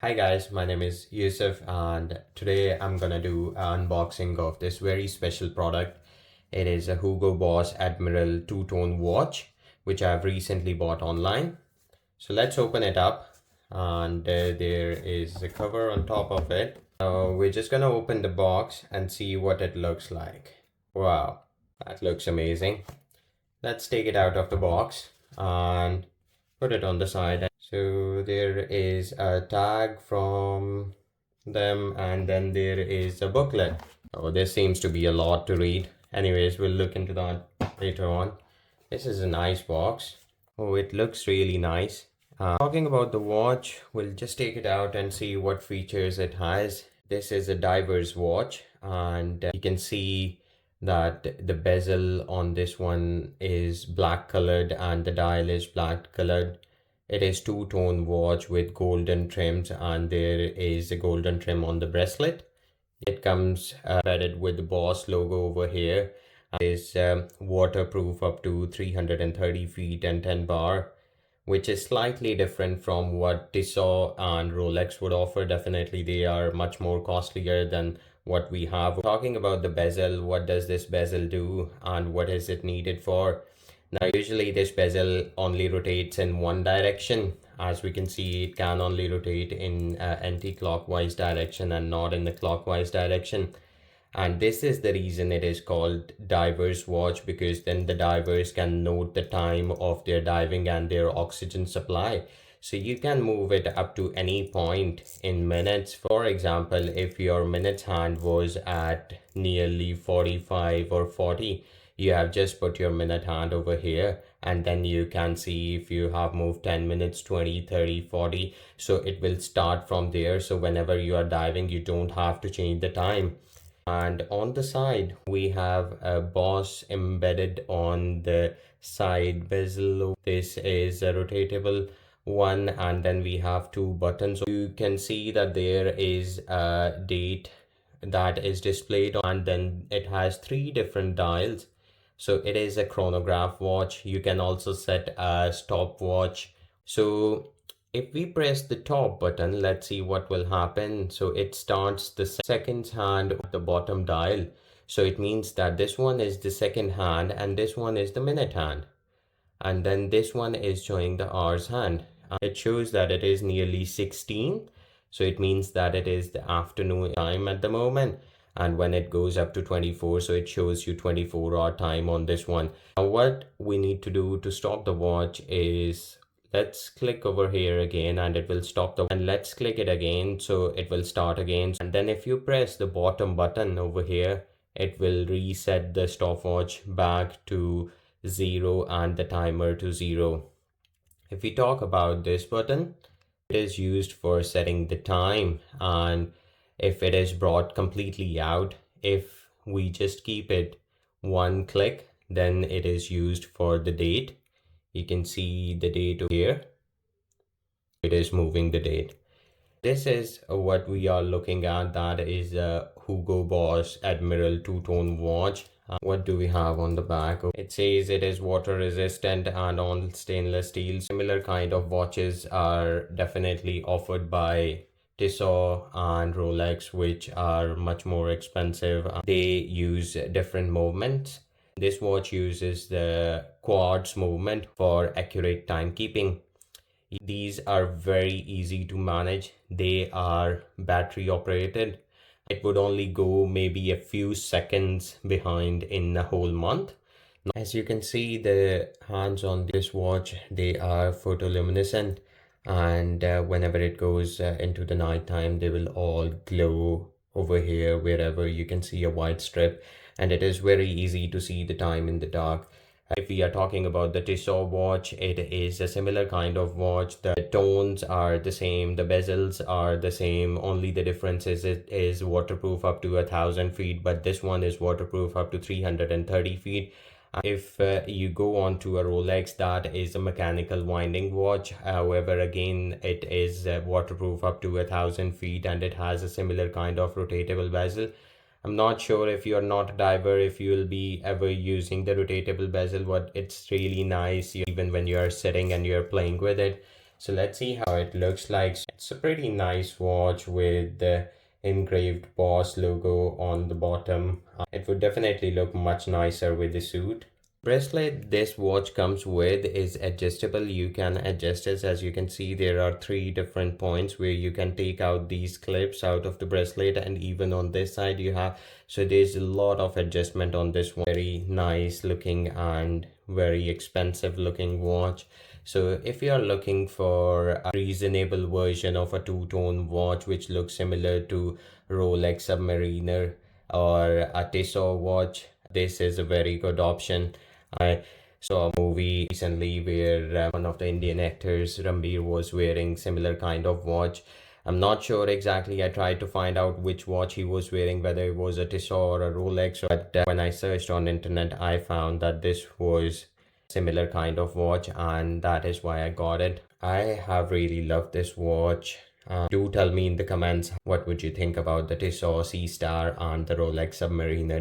Hi guys, my name is Yusuf and today I'm gonna do an unboxing of this very special product. It is a Hugo Boss Admiral two-tone watch which I've recently bought online. So let's open it up and there is a cover on top of it. We're just gonna open the box and see what it looks like. Wow, that looks amazing. Let's take it out of the box and put it on the side. So there is a tag from them and then there is a booklet. Oh, this seems to be a lot to read. Anyways, we'll look into that later on. This is a nice box. Oh, it looks really nice. Talking about the watch, we'll just take it out and see what features it has. This is a diver's watch and you can see that the bezel on this one is black colored and the dial is black colored. It is two-tone watch with golden trims and there is a golden trim on the bracelet. It comes embedded with the Boss logo over here. It is waterproof up to 330 feet and 10 bar, which is slightly different from what Tissot and Rolex would offer. Definitely they are much more costlier than what we have. Talking about the bezel, what does this bezel do and what is it needed for? Now, usually this bezel only rotates in one direction. As we can see, it can only rotate in anti-clockwise direction and not in the clockwise direction. And this is the reason it is called diver's watch, because then the divers can note the time of their diving and their oxygen supply. So you can move it up to any point in minutes. For example, if your minutes hand was at nearly 45 or 40, you have just put your minute hand over here and then you can see if you have moved 10 minutes, 20, 30, 40. So it will start from there. So whenever you are diving, you don't have to change the time. And on the side, we have a Boss embedded on the side bezel. This is a rotatable one, and then we have two buttons. You can see that there is a date that is displayed, and then it has three different dials. So it is a chronograph watch. You can also set a stopwatch. So if we press the top button, let's see what will happen. So it starts the seconds hand at the bottom dial. So it means that this one is the second hand and this one is the minute hand. And then this one is showing the hours hand. It shows that it is nearly 16. So it means that it is the afternoon time at the moment. And when it goes up to 24, so it shows you 24-hour time on this one. Now what we need to do to stop the watch is, let's click over here again and it will stop the, and let's click it again so it will start again. And then if you press the bottom button over here, it will reset the stopwatch back to 0 and the timer to 0. If we talk about this button, it is used for setting the time, and if it is brought completely out, if we just keep it one click, then it is used for the date. You can see the date here. It is moving the date. This is what we are looking at. That is a Hugo Boss Admiral two-tone watch. What do we have on the back? It says it is water resistant and on stainless steel. Similar kind of watches are definitely offered by Tissot and Rolex, which are much more expensive. They use different movements. This watch uses the quartz movement for accurate timekeeping. These are very easy to manage. They are battery operated. It would only go maybe a few seconds behind in a whole month. As you can see, the hands on this watch, they are photoluminescent, and whenever it goes into the night time, they will all glow over here wherever you can see a white strip, and it is very easy to see the time in the dark. If we are talking about the Tissot watch, it is a similar kind of watch. The tones are the same, the bezels are the same. Only the difference is it is waterproof up to 1,000 feet, but this one is waterproof up to 330 feet. If you go on to a Rolex, that is a mechanical winding watch. However, again, it is waterproof up to 1,000 feet and it has a similar kind of rotatable bezel. I'm not sure if you're not a diver, if you'll be ever using the rotatable bezel, but it's really nice even when you're sitting and you're playing with it. So let's see how it looks like. It's a pretty nice watch with the engraved Boss logo on the bottom. It would definitely look much nicer with the suit. Bracelet this watch comes with is adjustable. You can adjust it. As you can see, there are 3 different points where you can take out these clips out of the bracelet, and even on this side you have, so there's a lot of adjustment on this one. Very nice looking and very expensive looking watch. So if you are looking for a reasonable version of a two-tone watch which looks similar to Rolex Submariner or a Tissot watch, this is a very good option. I saw a movie recently where one of the Indian actors, Ranbir, was wearing similar kind of watch. I'm not sure exactly. I tried to find out which watch he was wearing, whether it was a Tissot or a Rolex. But when I searched on internet, I found that this was similar kind of watch, and that is why I got it. I have really loved this watch. Do tell me in the comments what would you think about the Tissot Sea Star and the Rolex Submariner.